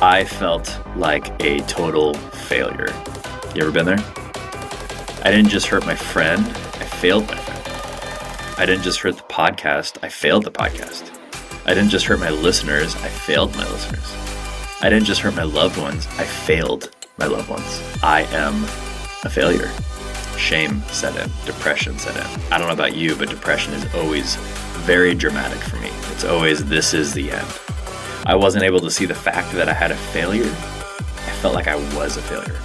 I felt like a total failure. You ever been there? I didn't just hurt my friend, I failed my friend. I didn't just hurt the podcast, I failed the podcast. I didn't just hurt my listeners, I failed my listeners. I didn't just hurt my loved ones, I failed my loved ones. I am a failure. Shame set in, depression set in. I don't know about you, but depression is always very dramatic for me. It's always, this is the end. I wasn't able to see the fact that I had a failure. I felt like I was a failure.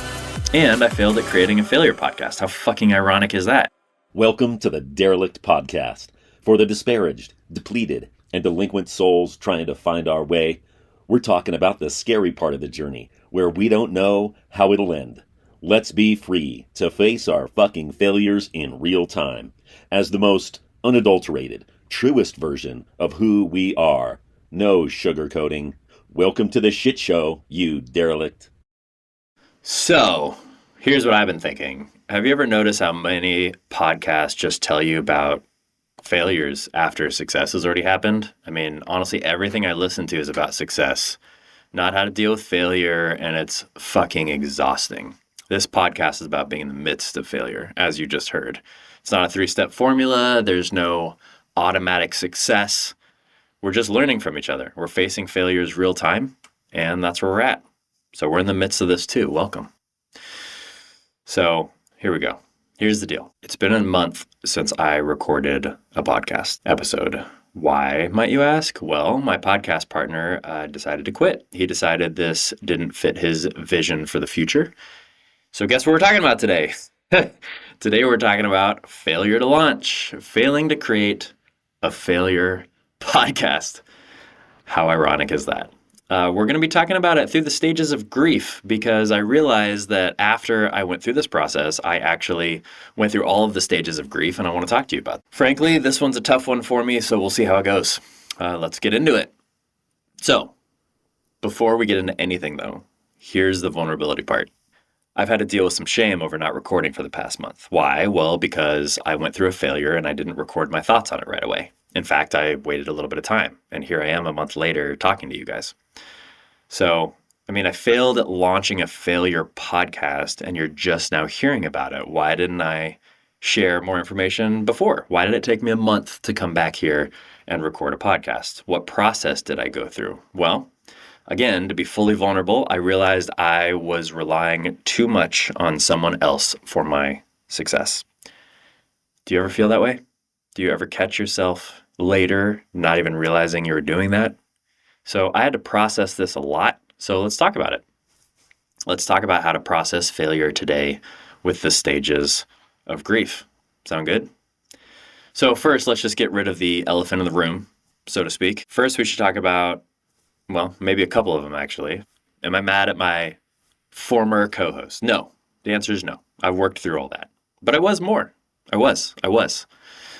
And I failed at creating a failure podcast. How fucking ironic is that? Welcome to the Derelict Podcast. For the disparaged, depleted, and delinquent souls trying to find our way, we're talking about the scary part of the journey, where we don't know how it'll end. Let's be free to face our fucking failures in real time as the most unadulterated, truest version of who we are. No sugarcoating. Welcome to the shit show, you derelict. So, here's what I've been thinking. Have you ever noticed how many podcasts just tell you about failures after success has already happened? I mean, honestly, everything I listen to is about success, not how to deal with failure, and it's fucking exhausting. This podcast is about being in the midst of failure, as you just heard. It's not a 3-step formula. There's no automatic success. We're just learning from each other. We're facing failures real time, and that's where we're at. So we're in the midst of this too. Welcome. So here we go. Here's the deal. It's been a month since I recorded a podcast episode. Why, might you ask? Well, my podcast partner decided to quit. He decided this didn't fit his vision for the future. So guess what we're talking about today? Today we're talking about failure to launch, failing to create a failure podcast. How ironic is that? We're going to be talking about it through the stages of grief, because I realized that after I went through this process, I actually went through all of the stages of grief, and I want to talk to you about it. Frankly, this one's a tough one for me, so we'll see how it goes. Let's get into it. So, before we get into anything though, here's the vulnerability part. I've had to deal with some shame over not recording for the past month. Why? Well, because I went through a failure and I didn't record my thoughts on it right away. In fact, I waited a little bit of time, and here I am a month later talking to you guys. So, I failed at launching a failure podcast, and you're just now hearing about it. Why didn't I share more information before? Why did it take me a month to come back here and record a podcast? What process did I go through? Well, again, to be fully vulnerable, I realized I was relying too much on someone else for my success. Do you ever feel that way? Do you ever catch yourself later not even realizing you were doing that? So I had to process this a lot. So let's talk about it. Let's talk about how to process failure today with the stages of grief. Sound good? So first, let's just get rid of the elephant in the room, so to speak. First, we should talk about, well, maybe a couple of them actually. Am I mad at my former co-host? No. The answer is no. I've worked through all that. But I was more. I was.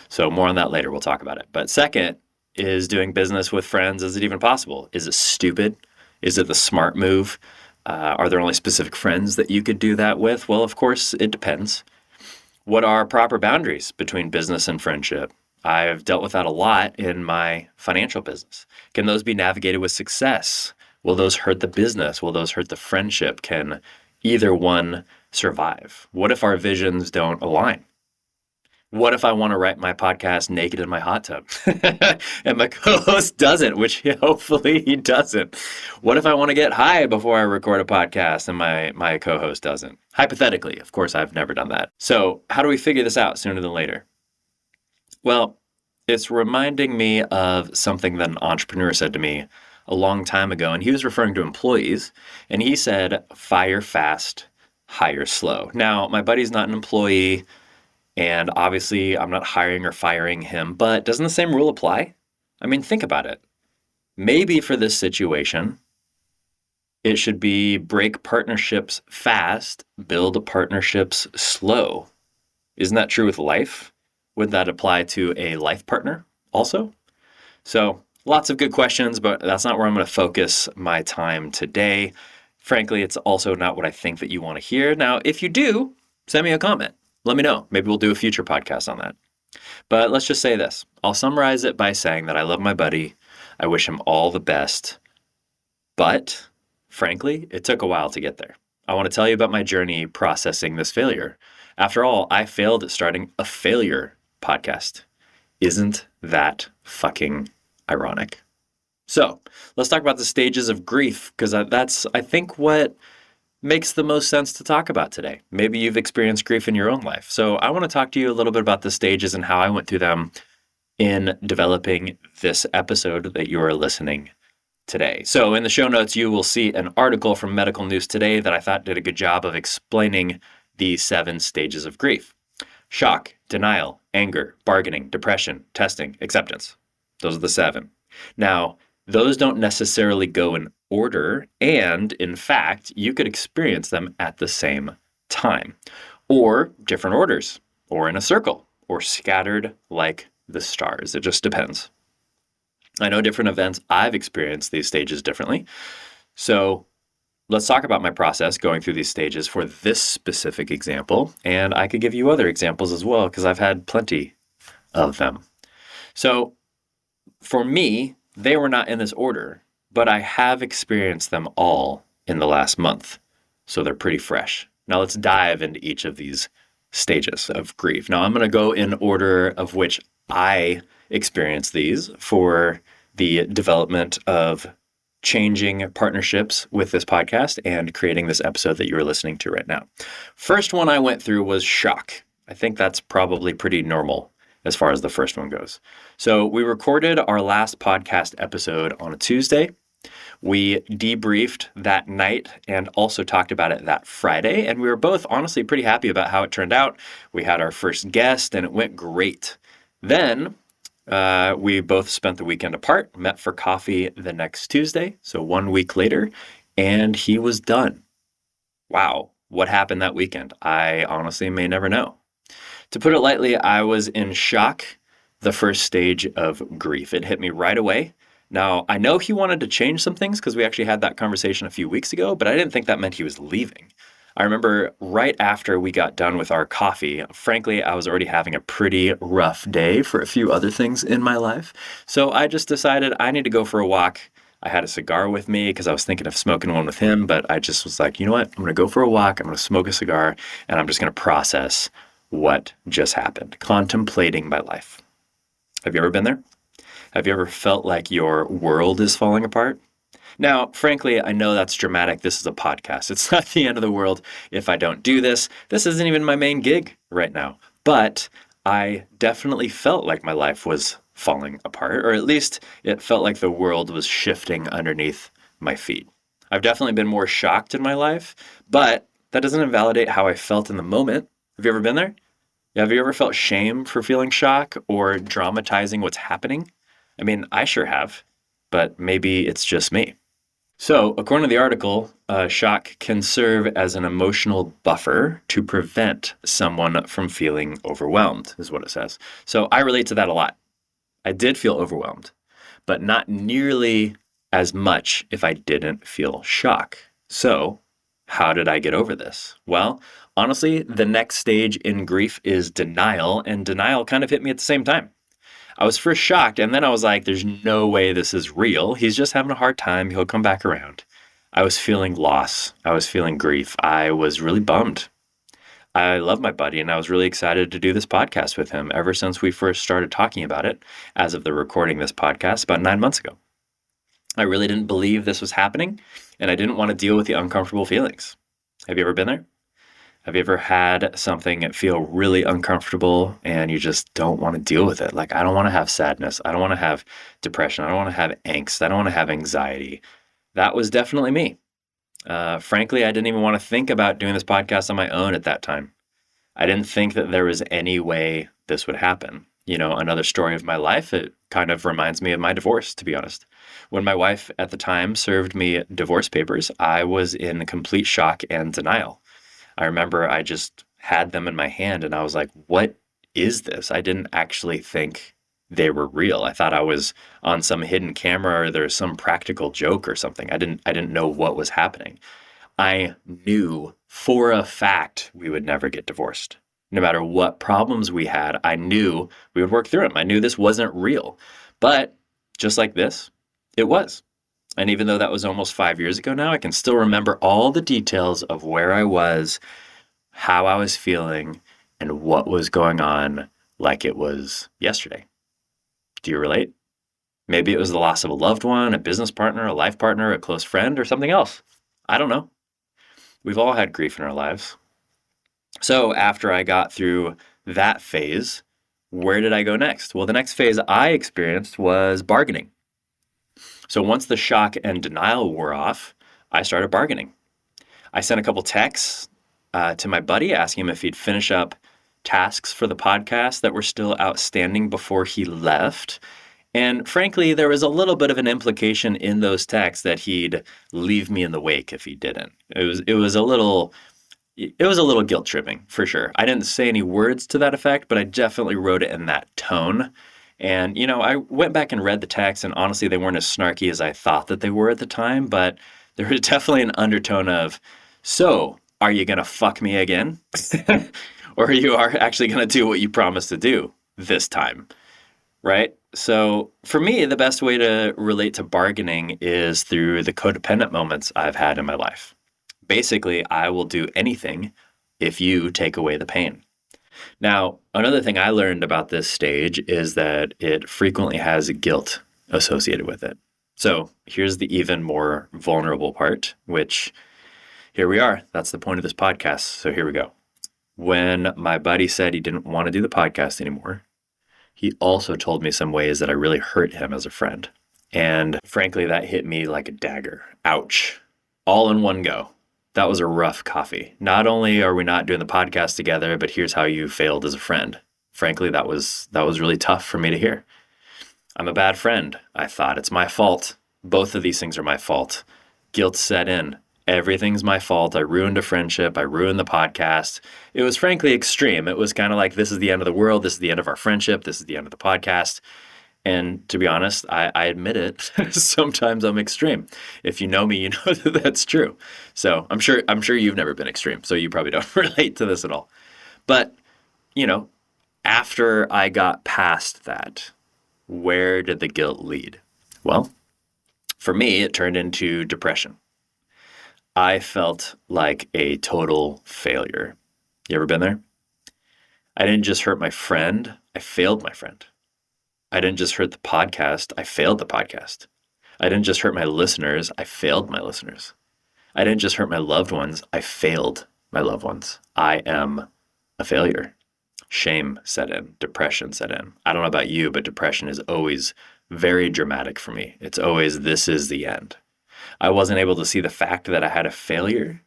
So more on that later. We'll talk about it. But second is doing business with friends. Is it even possible? Is it stupid? Is it the smart move? Are there only specific friends that you could do that with? Well, of course, it depends. What are proper boundaries between business and friendship? I've dealt with that a lot in my financial business. Can those be navigated with success? Will those hurt the business? Will those hurt the friendship? Can either one survive? What if our visions don't align? What if I want to write my podcast naked in my hot tub and my co-host doesn't, which hopefully he doesn't? What if I want to get high before I record a podcast and my co-host doesn't? Hypothetically, of course, I've never done that. So how do we figure this out sooner than later? Well, it's reminding me of something that an entrepreneur said to me a long time ago, and he was referring to employees, and he said, fire fast, hire slow. Now, my buddy's not an employee, and obviously I'm not hiring or firing him, but doesn't the same rule apply? Think about it. Maybe for this situation, it should be break partnerships fast, build partnerships slow. Isn't that true with life? Would that apply to a life partner also? So lots of good questions, but that's not where I'm going to focus my time today. Frankly, it's also not what I think that you want to hear. Now, if you do, send me a comment. Let me know. Maybe we'll do a future podcast on that. But let's just say this. I'll summarize it by saying that I love my buddy. I wish him all the best. But frankly, it took a while to get there. I want to tell you about my journey processing this failure. After all, I failed at starting a failure podcast. Isn't that fucking ironic? So let's talk about the stages of grief, because that's, I think, what makes the most sense to talk about today. Maybe you've experienced grief in your own life. So I want to talk to you a little bit about the stages and how I went through them in developing this episode that you are listening today. So in the show notes, you will see an article from Medical News Today that I thought did a good job of explaining the 7 stages of grief: shock, denial, anger, bargaining, depression, testing, acceptance. Those are the 7. Now, those don't necessarily go in order, and in fact, you could experience them at the same time, or different orders, or in a circle, or scattered like the stars. It just depends. I know different events, I've experienced these stages differently. So let's talk about my process going through these stages for this specific example. And I could give you other examples as well, because I've had plenty of them. So for me, they were not in this order, but I have experienced them all in the last month. So they're pretty fresh. Now let's dive into each of these stages of grief. Now I'm going to go in order of which I experienced these for the development of changing partnerships with this podcast and creating this episode that you are listening to right now. First one I went through was shock. I think that's probably pretty normal as far as the first one goes. So we recorded our last podcast episode on a Tuesday. We debriefed that night and also talked about it that Friday. And we were both honestly pretty happy about how it turned out. We had our first guest and it went great. Then we both spent the weekend apart, met for coffee the next Tuesday, so 1 week later, and he was done. Wow, what happened that weekend? I honestly may never know. To put it lightly, I was in shock, the first stage of grief. It hit me right away. Now, I know he wanted to change some things because we actually had that conversation a few weeks ago, but I didn't think that meant he was leaving. I remember right after we got done with our coffee, frankly, I was already having a pretty rough day for a few other things in my life. So I just decided I need to go for a walk. I had a cigar with me because I was thinking of smoking one with him, but I just was like, you know what? I'm going to go for a walk. I'm going to smoke a cigar, and I'm just going to process what just happened, contemplating my life. Have you ever been there? Have you ever felt like your world is falling apart? Now, frankly, I know that's dramatic. This is a podcast. It's not the end of the world if I don't do this. This isn't even my main gig right now. But I definitely felt like my life was falling apart, or at least it felt like the world was shifting underneath my feet. I've definitely been more shocked in my life, but that doesn't invalidate how I felt in the moment. Have you ever been there? Have you ever felt shame for feeling shock or dramatizing what's happening? I mean, I sure have, but maybe it's just me. So, according to the article, shock can serve as an emotional buffer to prevent someone from feeling overwhelmed, is what it says. So, I relate to that a lot. I did feel overwhelmed, but not nearly as much if I didn't feel shock. So, how did I get over this? Well, honestly, the next stage in grief is denial, and denial kind of hit me at the same time. I was first shocked, and then I was like, there's no way this is real. He's just having a hard time. He'll come back around. I was feeling loss. I was feeling grief. I was really bummed. I love my buddy, and I was really excited to do this podcast with him ever since we first started talking about it, as of the recording this podcast about 9 months ago. I really didn't believe this was happening, and I didn't want to deal with the uncomfortable feelings. Have you ever been there? Have you ever had something feel really uncomfortable and you just don't want to deal with it? Like, I don't want to have sadness. I don't want to have depression. I don't want to have angst. I don't want to have anxiety. That was definitely me. Frankly, I didn't even want to think about doing this podcast on my own at that time. I didn't think that there was any way this would happen. You know, another story of my life, it kind of reminds me of my divorce, to be honest. When my wife at the time served me divorce papers, I was in complete shock and denial. I remember I just had them in my hand and I was like, what is this? I didn't actually think they were real. I thought I was on some hidden camera or there's some practical joke or something. I didn't know what was happening. I knew for a fact we would never get divorced. No matter what problems we had, I knew we would work through them. I knew this wasn't real. But just like this, it was. And even though that was almost 5 years ago now, I can still remember all the details of where I was, how I was feeling, and what was going on like it was yesterday. Do you relate? Maybe it was the loss of a loved one, a business partner, a life partner, a close friend, or something else. I don't know. We've all had grief in our lives. So after I got through that phase, where did I go next? Well, the next phase I experienced was bargaining. So once the shock and denial wore off, I started bargaining. I sent a couple texts to my buddy asking him if he'd finish up tasks for the podcast that were still outstanding before he left. And frankly, there was a little bit of an implication in those texts that he'd leave me in the wake if he didn't. It was a little guilt tripping for sure. I didn't say any words to that effect, but I definitely wrote it in that tone. And, I went back and read the text, and honestly, they weren't as snarky as I thought that they were at the time, but there was definitely an undertone of, so, are you going to fuck me again? Or you are actually going to do what you promised to do this time, right? So for me, the best way to relate to bargaining is through the codependent moments I've had in my life. Basically, I will do anything if you take away the pain. Now, another thing I learned about this stage is that it frequently has guilt associated with it. So here's the even more vulnerable part, which here we are. That's the point of this podcast. So here we go. When my buddy said he didn't want to do the podcast anymore, he also told me some ways that I really hurt him as a friend. And frankly, that hit me like a dagger. Ouch. All in one go. That was a rough coffee. Not only are we not doing the podcast together, but here's how you failed as a friend. Frankly, that was really tough for me to hear. I'm a bad friend. I thought it's my fault. Both of these things are my fault. Guilt set in. Everything's my fault. I ruined a friendship. I ruined the podcast. It was frankly extreme. It was kind of like, this is the end of the world. This is the end of our friendship. This is the end of the podcast. And to be honest, I admit it. Sometimes I'm extreme. If you know me, you know that that's true. So I'm sure you've never been extreme. So you probably don't relate to this at all. But, after I got past that, where did the guilt lead? Well, for me, it turned into depression. I felt like a total failure. You ever been there? I didn't just hurt my friend, I failed my friend. I didn't just hurt the podcast, I failed the podcast. I didn't just hurt my listeners, I failed my listeners. I didn't just hurt my loved ones, I failed my loved ones. I am a failure. Shame set in, depression set in. I don't know about you, but depression is always very dramatic for me. It's always, this is the end. I wasn't able to see the fact that I had a failure.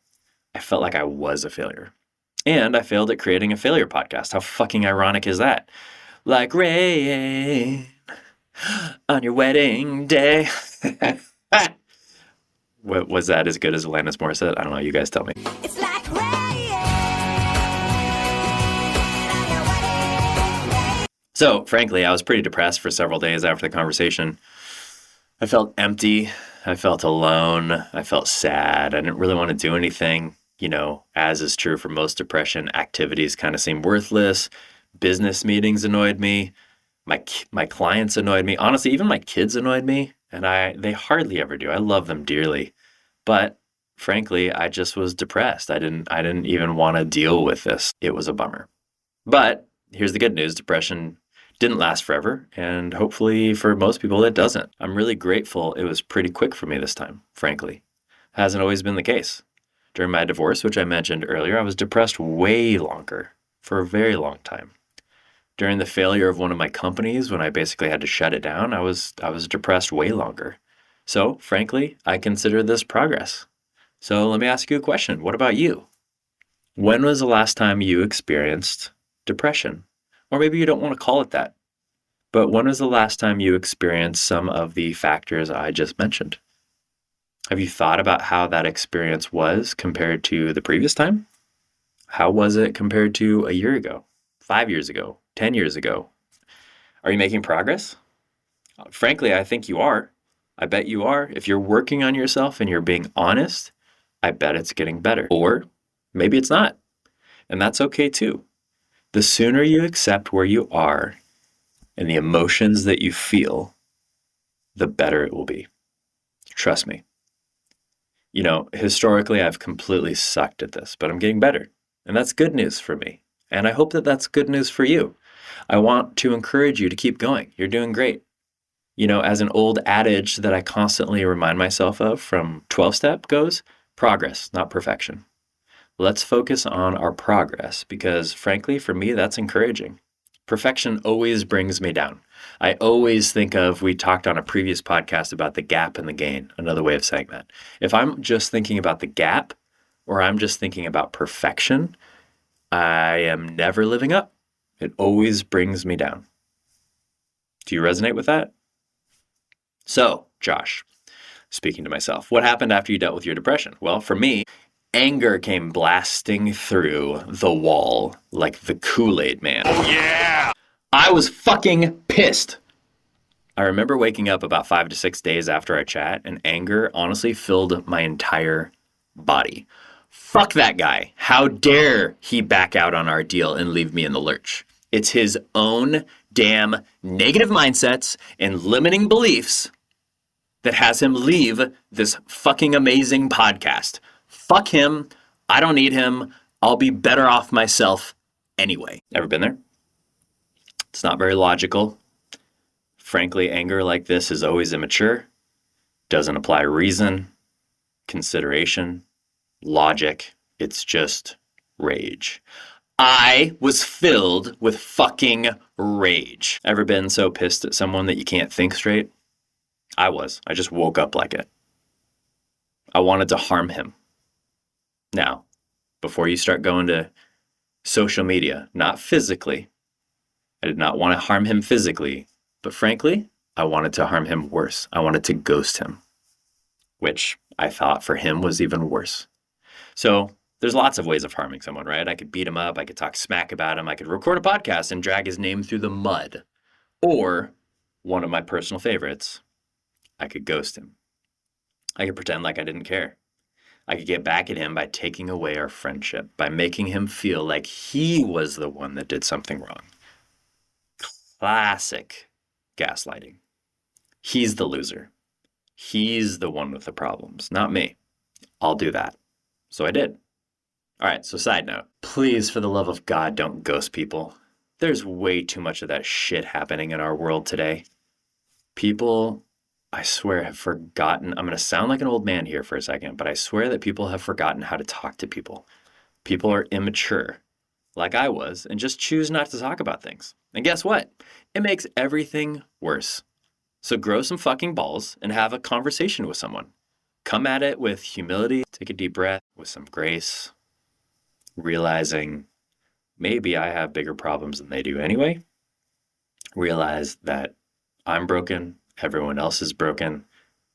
I felt like I was a failure. And I failed at creating a failure podcast. How fucking ironic is that? Like rain on your wedding day. Was that as good as Alanis Morissette? I don't know. You guys tell me. It's like rain on your wedding day. So, frankly, I was pretty depressed for several days after the conversation. I felt empty. I felt alone. I felt sad. I didn't really want to do anything. As is true for most depression, activities kind of seemed worthless. Business meetings annoyed me. My clients annoyed me. Honestly, even my kids annoyed me, and they hardly ever do. I love them dearly, but frankly, I just was depressed. I didn't even want to deal with this. It was a bummer. But here's the good news: depression didn't last forever, and hopefully for most people it doesn't. I'm really grateful it was pretty quick for me this time. Frankly, hasn't always been the case. During my divorce, which I mentioned earlier, I was depressed way longer, for a very long time. During the failure of one of my companies, when I basically had to shut it down, I was depressed way longer. So, frankly, I consider this progress. So let me ask you a question. What about you? When was the last time you experienced depression? Or maybe you don't want to call it that. But when was the last time you experienced some of the factors I just mentioned? Have you thought about how that experience was compared to the previous time? How was it compared to a year ago, 5 years ago, 10 years ago? Are you making progress? Frankly, I think you are. I bet you are. If you're working on yourself and you're being honest, I bet it's getting better. Or maybe it's not. And that's okay too. The sooner you accept where you are and the emotions that you feel, the better it will be. Trust me. Historically, I've completely sucked at this, but I'm getting better. And that's good news for me. And I hope that that's good news for you. I want to encourage you to keep going. You're doing great. As an old adage that I constantly remind myself of from 12-step goes, progress, not perfection. Let's focus on our progress because, frankly, for me, that's encouraging. Perfection always brings me down. I always think we talked on a previous podcast about the gap and the gain, another way of saying that. If I'm just thinking about the gap or I'm just thinking about perfection, I am never living up. It always brings me down. Do you resonate with that? So, Josh, speaking to myself, what happened after you dealt with your depression? Well, for me, anger came blasting through the wall like the Kool-Aid man. Oh, yeah! I was fucking pissed. I remember waking up about 5 to 6 days after our chat, and anger honestly filled my entire body. Fuck that guy. How dare he back out on our deal and leave me in the lurch? It's his own damn negative mindsets and limiting beliefs that has him leave this fucking amazing podcast. Fuck him. I don't need him. I'll be better off myself anyway. Ever been there? It's not very logical. Frankly, anger like this is always immature, doesn't apply reason, consideration, logic. It's just rage. I was filled with fucking rage. Ever been so pissed at someone that you can't think straight? I was. I just woke up like it. I wanted to harm him. Now, before you start going to social media, not physically, I did not want to harm him physically, but frankly, I wanted to harm him worse. I wanted to ghost him, which I thought for him was even worse. So there's lots of ways of harming someone, right? I could beat him up. I could talk smack about him. I could record a podcast and drag his name through the mud. Or, one of my personal favorites, I could ghost him. I could pretend like I didn't care. I could get back at him by taking away our friendship, by making him feel like he was the one that did something wrong. Classic gaslighting. He's the loser. He's the one with the problems, not me. I'll do that. So I did. All right, so side note. Please, for the love of God, don't ghost people. There's way too much of that shit happening in our world today. People, I swear, have forgotten. I'm going to sound like an old man here for a second, but I swear that people have forgotten how to talk to people. People are immature, like I was, and just choose not to talk about things. And guess what? It makes everything worse. So grow some fucking balls and have a conversation with someone. Come at it with humility, take a deep breath, with some grace, realizing maybe I have bigger problems than they do anyway. Realize that I'm broken, everyone else is broken,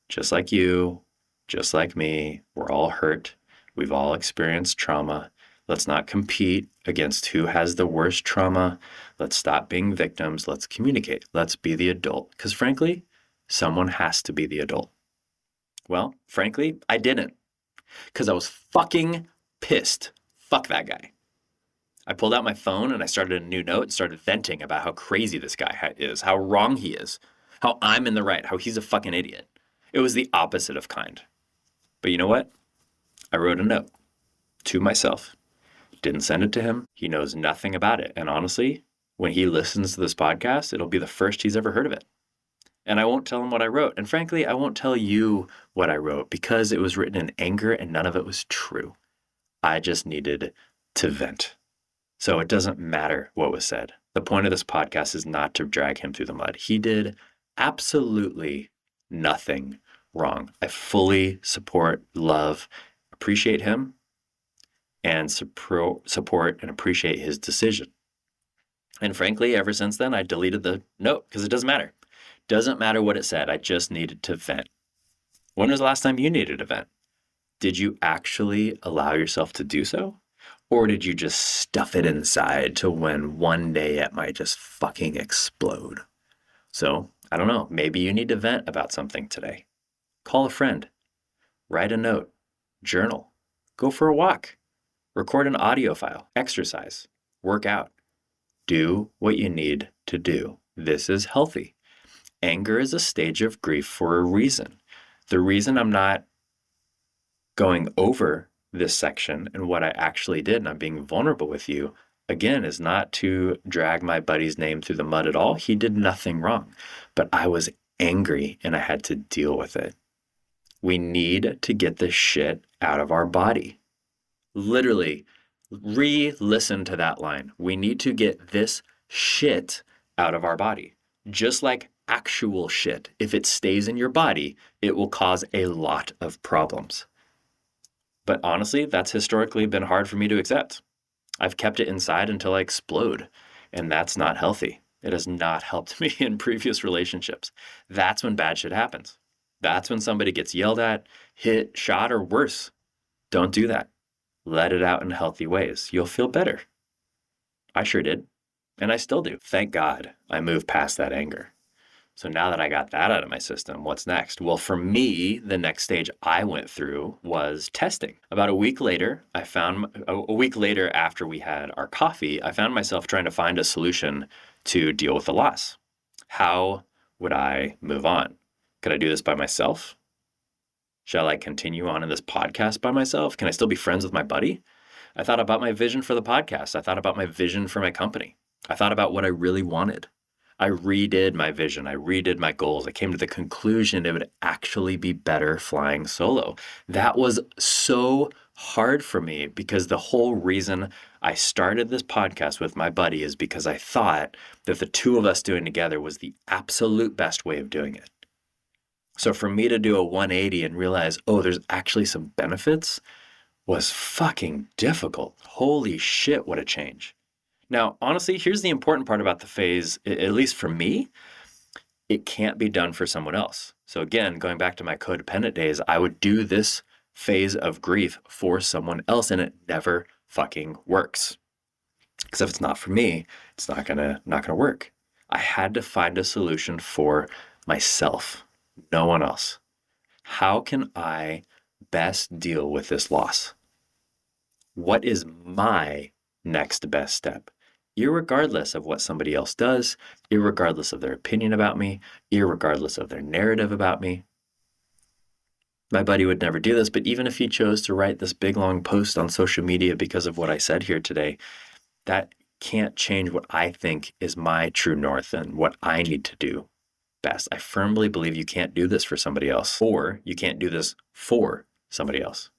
just like you, just like me. We're all hurt. We've all experienced trauma. Let's not compete against who has the worst trauma. Let's stop being victims. Let's communicate. Let's be the adult. Because frankly, someone has to be the adult. Well, frankly, I didn't. Because I was fucking pissed. Fuck that guy. I pulled out my phone and I started a new note and started venting about how crazy this guy is, how wrong he is, how I'm in the right, how he's a fucking idiot. It was the opposite of kind. But you know what? I wrote a note to myself. Didn't send it to him. He knows nothing about it. And honestly, when he listens to this podcast, it'll be the first he's ever heard of it. And I won't tell him what I wrote. And frankly, I won't tell you what I wrote because it was written in anger and none of it was true. I just needed to vent. So it doesn't matter what was said. The point of this podcast is not to drag him through the mud. He did absolutely nothing wrong. I fully support, love, appreciate him, and support and appreciate his decision. And frankly, ever since then, I deleted the note because it doesn't matter. Doesn't matter what it said. I just needed to vent. When was the last time you needed a vent? Did you actually allow yourself to do so? Or did you just stuff it inside to when one day it might just fucking explode? So, I don't know. Maybe you need to vent about something today. Call a friend. Write a note. Journal. Go for a walk. Record an audio file. Exercise. Work out. Do what you need to do. This is healthy. Anger is a stage of grief for a reason. The reason I'm not going over this section and what I actually did, and I'm being vulnerable with you, again, is not to drag my buddy's name through the mud at all. He did nothing wrong, but I was angry and I had to deal with it. We need to get this shit out of our body. Literally, re-listen to that line. We need to get this shit out of our body. Just like actual shit. If it stays in your body, it will cause a lot of problems. But honestly, that's historically been hard for me to accept. I've kept it inside until I explode, and that's not healthy. It has not helped me in previous relationships. That's when bad shit happens. That's when somebody gets yelled at, hit, shot, or worse. Don't do that. Let it out in healthy ways. You'll feel better. I sure did, and I still do. Thank God I moved past that anger. So now that I got that out of my system, what's next? Well, for me, the next stage I went through was testing. About a week later after we had our coffee, I found myself trying to find a solution to deal with the loss. How would I move on? Could I do this by myself? Shall I continue on in this podcast by myself? Can I still be friends with my buddy? I thought about my vision for the podcast. I thought about my vision for my company. I thought about what I really wanted. I redid my vision. I redid my goals. I came to the conclusion it would actually be better flying solo. That was so hard for me because the whole reason I started this podcast with my buddy is because I thought that the two of us doing together was the absolute best way of doing it. So for me to do a 180 and realize, oh, there's actually some benefits was fucking difficult. Holy shit, what a change. Now, honestly, here's the important part about the phase, at least for me, it can't be done for someone else. So again, going back to my codependent days, I would do this phase of grief for someone else and it never fucking works. Because if it's not for me, it's not gonna work. I had to find a solution for myself, no one else. How can I best deal with this loss? What is my next best step? Irregardless of what somebody else does, irregardless of their opinion about me, irregardless of their narrative about me. My buddy would never do this, but even if he chose to write this big long post on social media because of what I said here today, that can't change what I think is my true north and what I need to do best. I firmly believe you can't do this for somebody else, or you can't do this for somebody else.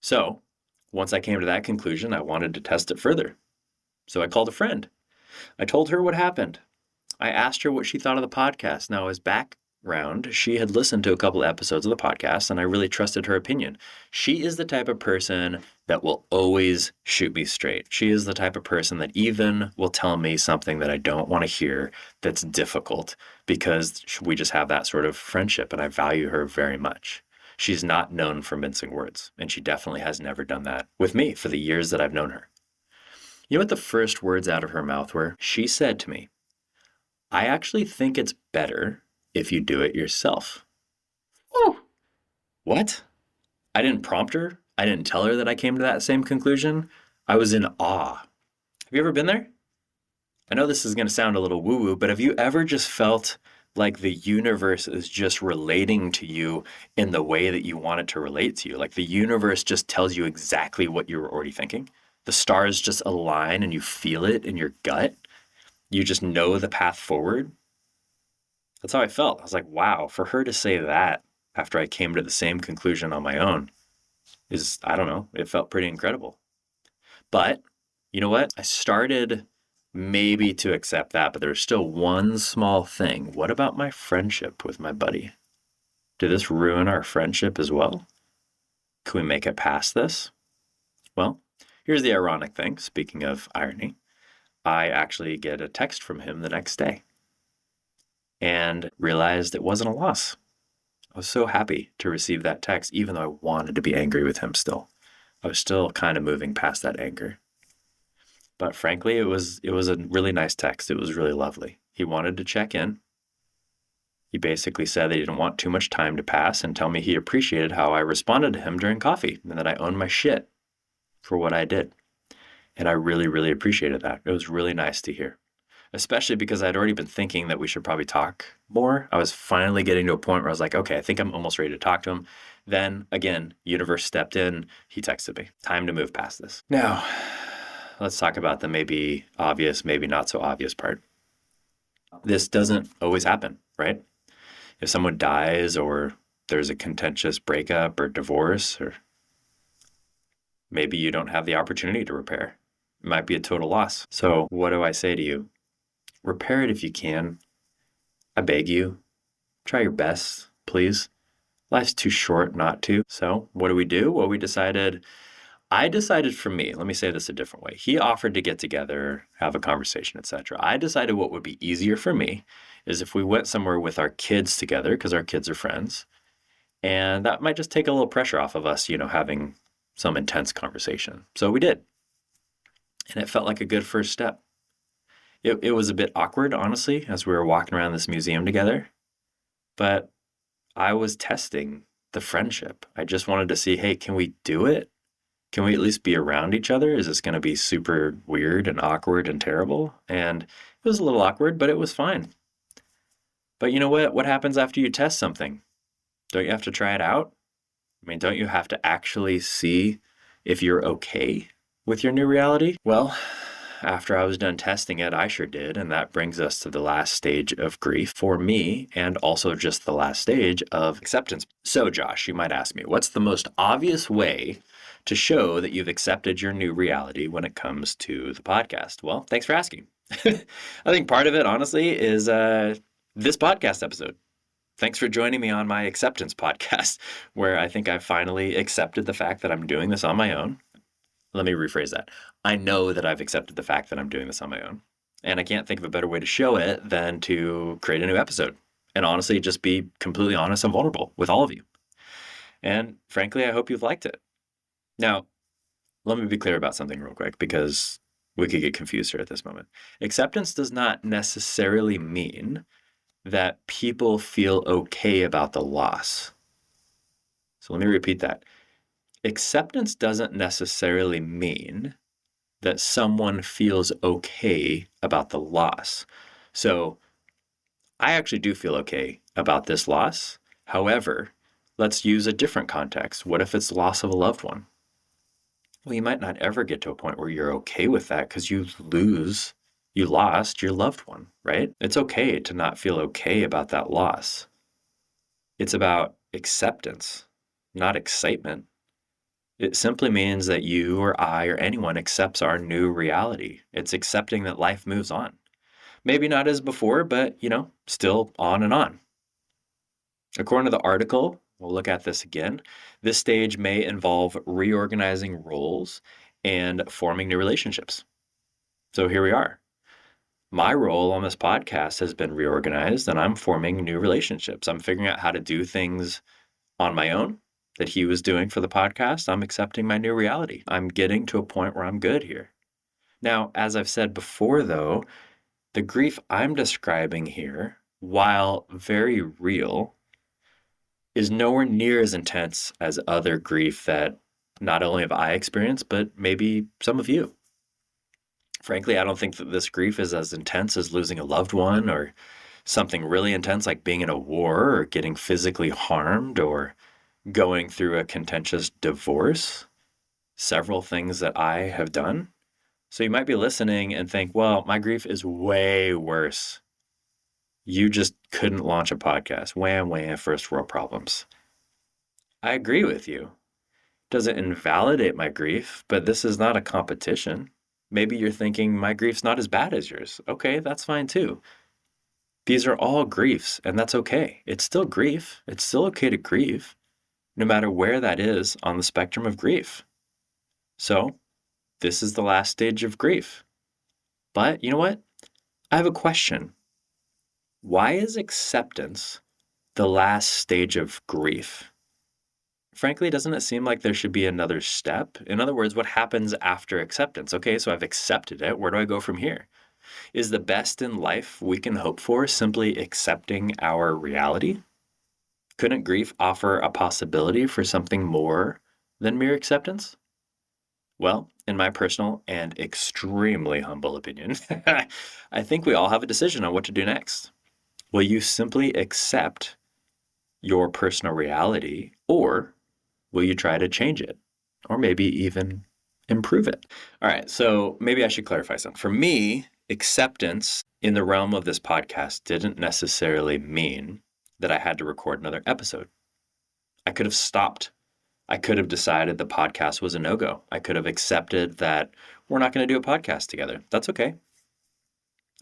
So once I came to that conclusion, I wanted to test it further. So I called a friend. I told her what happened. I asked her what she thought of the podcast. Now, as background, she had listened to a couple of episodes of the podcast, and I really trusted her opinion. She is the type of person that will always shoot me straight. She is the type of person that even will tell me something that I don't want to hear that's difficult because we just have that sort of friendship, and I value her very much. She's not known for mincing words, and she definitely has never done that with me for the years that I've known her. You know what the first words out of her mouth were? She said to me, I actually think it's better if you do it yourself. Oh, what? I didn't prompt her. I didn't tell her that I came to that same conclusion. I was in awe. Have you ever been there? I know this is going to sound a little woo-woo, but have you ever just felt like the universe is just relating to you in the way that you want it to relate to you? Like the universe just tells you exactly what you were already thinking? The stars just align and you feel it in your gut. You just know the path forward. That's how I felt. I was like, wow, for her to say that after I came to the same conclusion on my own is, I don't know, it felt pretty incredible. But you know what? I started maybe to accept that, but there's still one small thing. What about my friendship with my buddy? Did this ruin our friendship as well? Can we make it past this? Well, here's the ironic thing. Speaking of irony, I actually get a text from him the next day and realized it wasn't a loss. I was so happy to receive that text, even though I wanted to be angry with him still. I was still kind of moving past that anger. But frankly, it was a really nice text. It was really lovely. He wanted to check in. He basically said that he didn't want too much time to pass and tell me he appreciated how I responded to him during coffee and that I owned my shit for what I did. And I really, really appreciated that. It was really nice to hear. especially because I'd already been thinking that we should probably talk more. I was finally getting to a point where I was like, okay, I think I'm almost ready to talk to him. Then again, universe stepped in. He texted me. Time to move past this. Now, let's talk about the maybe obvious, maybe not so obvious part. This doesn't always happen, right? If someone dies or there's a contentious breakup or divorce, or maybe you don't have the opportunity to repair. It might be a total loss. So what do I say to you? Repair it if you can. I beg you. Try your best, please. Life's too short not to. So what do we do? Well, I decided for me, let me say this a different way. He offered to get together, have a conversation, etc. I decided what would be easier for me is if we went somewhere with our kids together, because our kids are friends. And that might just take a little pressure off of us, having some intense conversation. So we did. And it felt like a good first step. It was a bit awkward, honestly, as we were walking around this museum together. But I was testing the friendship. I just wanted to see, hey, can we do it? Can we at least be around each other? Is this going to be super weird and awkward and terrible? And it was a little awkward, but it was fine. But you know what? What happens after you test something? Don't you have to try it out? I mean, don't you have to actually see if you're okay with your new reality? Well, after I was done testing it, I sure did. And that brings us to the last stage of grief for me, and also just the last stage of acceptance. So, Josh, you might ask me, what's the most obvious way to show that you've accepted your new reality when it comes to the podcast? Well, thanks for asking. I think part of it, honestly, is this podcast episode. Thanks for joining me on my acceptance podcast, where I think I finally accepted the fact that I'm doing this on my own. Let me rephrase that. I know that I've accepted the fact that I'm doing this on my own. And I can't think of a better way to show it than to create a new episode. And honestly, just be completely honest and vulnerable with all of you. And frankly, I hope you've liked it. Now, let me be clear about something real quick, because we could get confused here at this moment. Acceptance does not necessarily mean that people feel okay about the loss. So let me repeat that. Acceptance doesn't necessarily mean that someone feels okay about the loss. So I actually do feel okay about this loss. However, let's use a different context. What if it's the loss of a loved one? Well, you might not ever get to a point where you're okay with that because you lost your loved one, right? It's okay to not feel okay about that loss. It's about acceptance, not excitement. It simply means that you or I or anyone accepts our new reality. It's accepting that life moves on. Maybe not as before, but, still on and on. According to the article, we'll look at this again. This stage may involve reorganizing roles and forming new relationships. So here we are. My role on this podcast has been reorganized, and I'm forming new relationships. I'm figuring out how to do things on my own that he was doing for the podcast. I'm accepting my new reality. I'm getting to a point where I'm good here. Now, as I've said before, though, the grief I'm describing here, while very real, is nowhere near as intense as other grief that not only have I experienced, but maybe some of you. Frankly, I don't think that this grief is as intense as losing a loved one, or something really intense like being in a war or getting physically harmed or going through a contentious divorce. Several things that I have done. So you might be listening and think, well, my grief is way worse. You just couldn't launch a podcast. Wham, first world problems. I agree with you. Doesn't invalidate my grief, but this is not a competition. Maybe you're thinking my grief's not as bad as yours. Okay, that's fine too. These are all griefs, and that's okay. It's still grief. It's still okay to grieve, no matter where that is on the spectrum of grief. So, this is the last stage of grief. But you know what? I have a question. Why is acceptance the last stage of grief? Frankly, doesn't it seem like there should be another step? In other words, what happens after acceptance? Okay, so I've accepted it. Where do I go from here? Is the best in life we can hope for simply accepting our reality? Couldn't grief offer a possibility for something more than mere acceptance? Well, in my personal and extremely humble opinion, I think we all have a decision on what to do next. Will you simply accept your personal reality, or will you try to change it? Or maybe even improve it? All right, so maybe I should clarify something. For me, acceptance in the realm of this podcast didn't necessarily mean that I had to record another episode. I could have stopped. I could have decided the podcast was a no-go. I could have accepted that we're not going to do a podcast together. That's okay.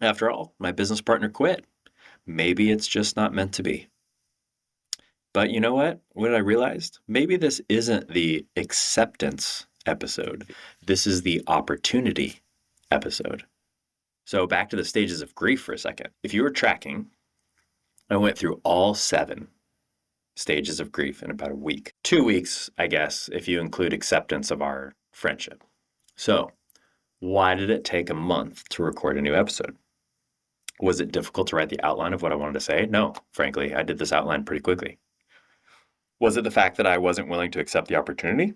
After all, my business partner quit. Maybe it's just not meant to be. But you know what? What I realized? Maybe this isn't the acceptance episode. This is the opportunity episode. So back to the stages of grief for a second. If you were tracking, I went through all 7 stages of grief in about a week. 2 weeks, I guess, if you include acceptance of our friendship. So why did it take a month to record a new episode? Was it difficult to write the outline of what I wanted to say? No, frankly, I did this outline pretty quickly. Was it the fact that I wasn't willing to accept the opportunity?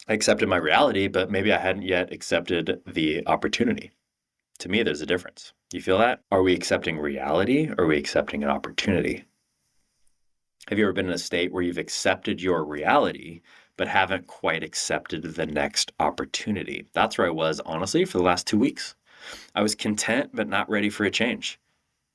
I accepted my reality, but maybe I hadn't yet accepted the opportunity. To me, there's a difference. You feel that? Are we accepting reality, or are we accepting an opportunity? Have you ever been in a state where you've accepted your reality, but haven't quite accepted the next opportunity? That's where I was, honestly, for the last 2 weeks. I was content, but not ready for a change.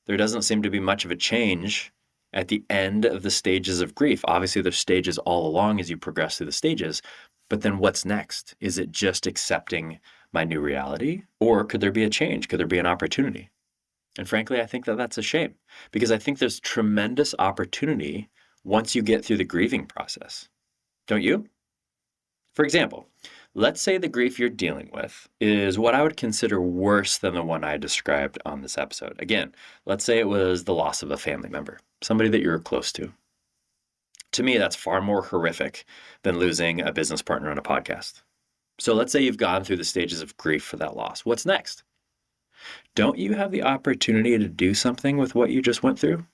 There doesn't seem to be much of a change at the end of the stages of grief. Obviously, there's stages all along as you progress through the stages, but then what's next? Is it just accepting my new reality, or could there be a change? Could there be an opportunity? And frankly, I think that that's a shame, because I think there's tremendous opportunity once you get through the grieving process. Don't you? For example, let's say the grief you're dealing with is what I would consider worse than the one I described on this episode. Again, let's say it was the loss of a family member, somebody that you're close to. To me, that's far more horrific than losing a business partner on a podcast. So let's say you've gone through the stages of grief for that loss. What's next? Don't you have the opportunity to do something with what you just went through?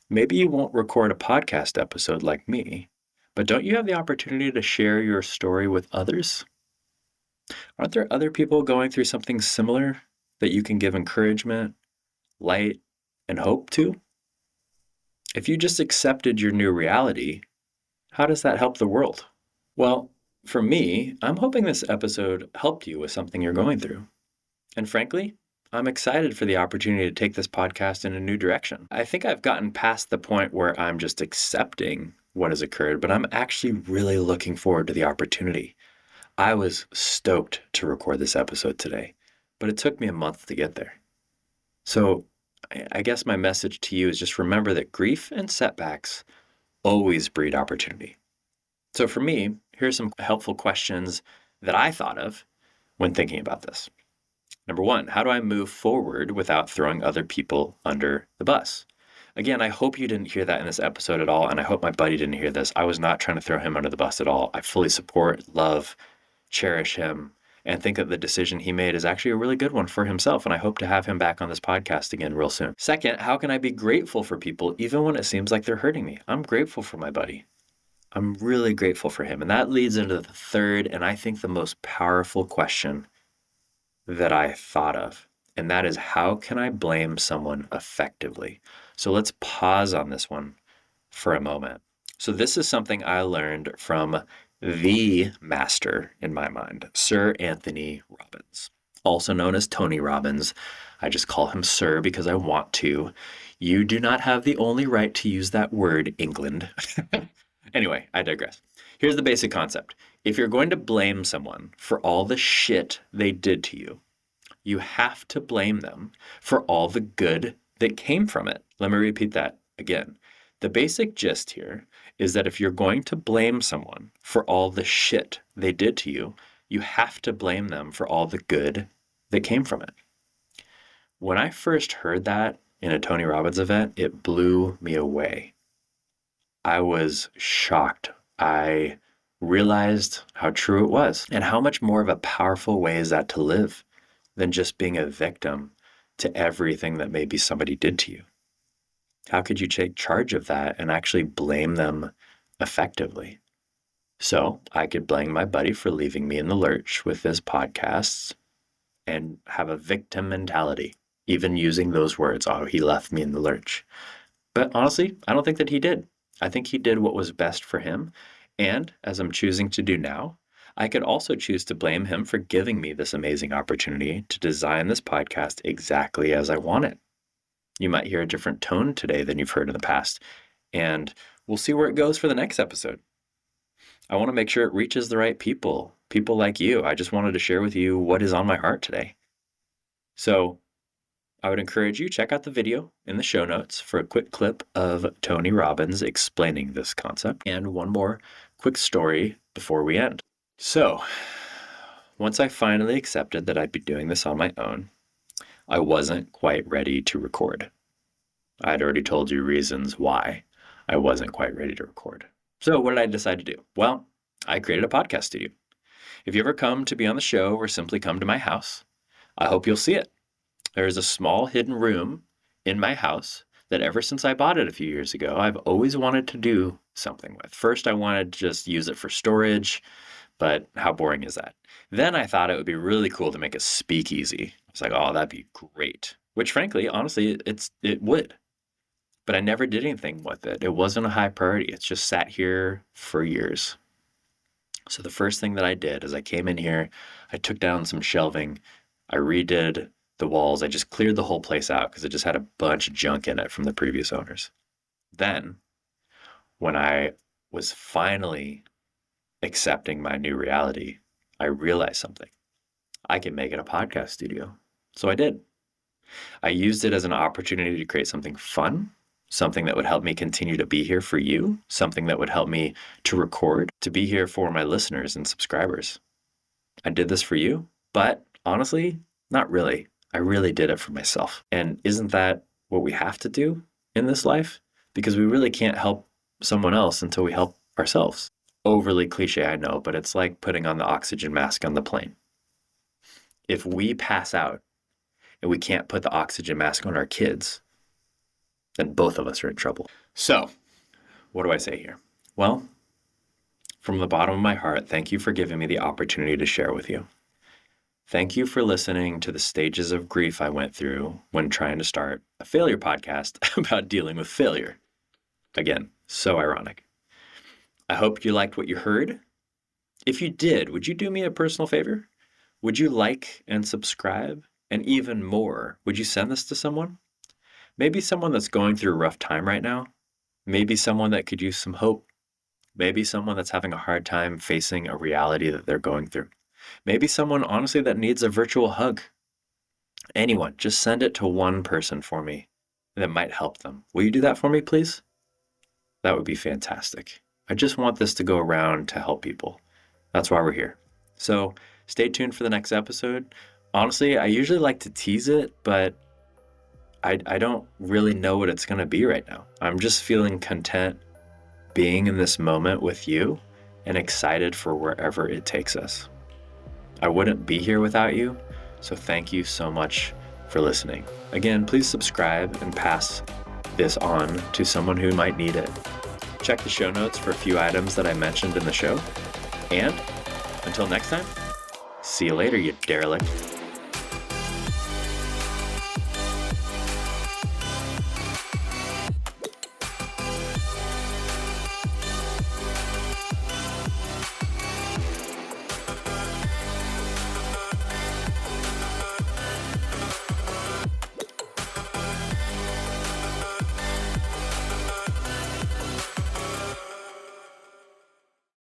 Maybe you won't record a podcast episode like me, but don't you have the opportunity to share your story with others? Aren't there other people going through something similar that you can give encouragement, light, and hope to? If you just accepted your new reality, how does that help the world? Well, for me, I'm hoping this episode helped you with something you're going through. And frankly, I'm excited for the opportunity to take this podcast in a new direction. I think I've gotten past the point where I'm just accepting what has occurred, but I'm actually really looking forward to the opportunity. I was stoked to record this episode today, but it took me a month to get there. So I guess my message to you is just remember that grief and setbacks always breed opportunity. So for me, here's some helpful questions that I thought of when thinking about this. Number 1, how do I move forward without throwing other people under the bus? Again, I hope you didn't hear that in this episode at all, and I hope my buddy didn't hear this. I was not trying to throw him under the bus at all. I fully support, love, cherish him, and think that the decision he made is actually a really good one for himself, and I hope to have him back on this podcast again real soon. Second, how can I be grateful for people even when it seems like they're hurting me? I'm grateful for my buddy. I'm really grateful for him. And that leads into the third, and I think the most powerful question that I thought of, and that is, how can I blame someone effectively? So let's pause on this one for a moment. So this is something I learned from the master in my mind, Sir Anthony Robbins, also known as Tony Robbins. I just call him Sir because I want to. You do not have the only right to use that word, England. Anyway, I digress. Here's the basic concept. If you're going to blame someone for all the shit they did to you, you have to blame them for all the good that came from it. Let me repeat that again. The basic gist here is that if you're going to blame someone for all the shit they did to you, you have to blame them for all the good that came from it. When I first heard that in a Tony Robbins event, it blew me away. I was shocked. I realized how true it was, and how much more of a powerful way is that to live than just being a victim to everything that maybe somebody did to you. How could you take charge of that and actually blame them effectively? So I could blame my buddy for leaving me in the lurch with his podcasts and have a victim mentality, even using those words, oh, he left me in the lurch. But honestly, I don't think that he did. I think he did what was best for him. And as I'm choosing to do now, I could also choose to blame him for giving me this amazing opportunity to design this podcast exactly as I want it. You might hear a different tone today than you've heard in the past, and we'll see where it goes for the next episode. I want to make sure it reaches the right people like you. I just wanted to share with you what is on my heart today. So I would encourage you, check out the video in the show notes for a quick clip of Tony Robbins explaining this concept and one more quick story before we end. So, once I finally accepted that I'd be doing this on my own, I wasn't quite ready to record. I'd already told you reasons why I wasn't quite ready to record. So what did I decide to do? Well, I created a podcast studio. If you ever come to be on the show or simply come to my house, I hope you'll see it. There is a small hidden room in my house that ever since I bought it a few years ago, I've always wanted to do something with. First, I wanted to just use it for storage, but how boring is that? Then I thought it would be really cool to make a speakeasy. I was like, oh, that'd be great. Which frankly, honestly, it would. But I never did anything with it. It wasn't a high priority. It's just sat here for years. So the first thing that I did is I came in here, I took down some shelving, I redid the walls. I just cleared the whole place out because it just had a bunch of junk in it from the previous owners. Then, when I was finally accepting my new reality, I realized something. I can make it a podcast studio. So I did. I used it as an opportunity to create something fun, something that would help me continue to be here for you, something that would help me to record, to be here for my listeners and subscribers. I did this for you, but honestly, not really. I really did it for myself. And isn't that what we have to do in this life? Because we really can't help someone else until we help ourselves. Overly cliche, I know, but it's like putting on the oxygen mask on the plane. If we pass out and we can't put the oxygen mask on our kids, then both of us are in trouble. So, what do I say here? Well, from the bottom of my heart, thank you for giving me the opportunity to share with you. Thank you for listening to the stages of grief I went through when trying to start a failure podcast about dealing with failure. Again, so ironic. I hope you liked what you heard. If you did, would you do me a personal favor? Would you like and subscribe? And even more, would you send this to someone? Maybe someone that's going through a rough time right now. Maybe someone that could use some hope. Maybe someone that's having a hard time facing a reality that they're going through. Maybe someone, honestly, that needs a virtual hug. Anyone, just send it to one person for me that might help them. Will you do that for me, please? That would be fantastic. I just want this to go around to help people. That's why we're here. So stay tuned for the next episode. Honestly, I usually like to tease it, but I don't really know what it's going to be right now. I'm just feeling content being in this moment with you and excited for wherever it takes us. I wouldn't be here without you, so thank you so much for listening. Again, please subscribe and pass this on to someone who might need it. Check the show notes for a few items that I mentioned in the show. And until next time, see you later, you derelict.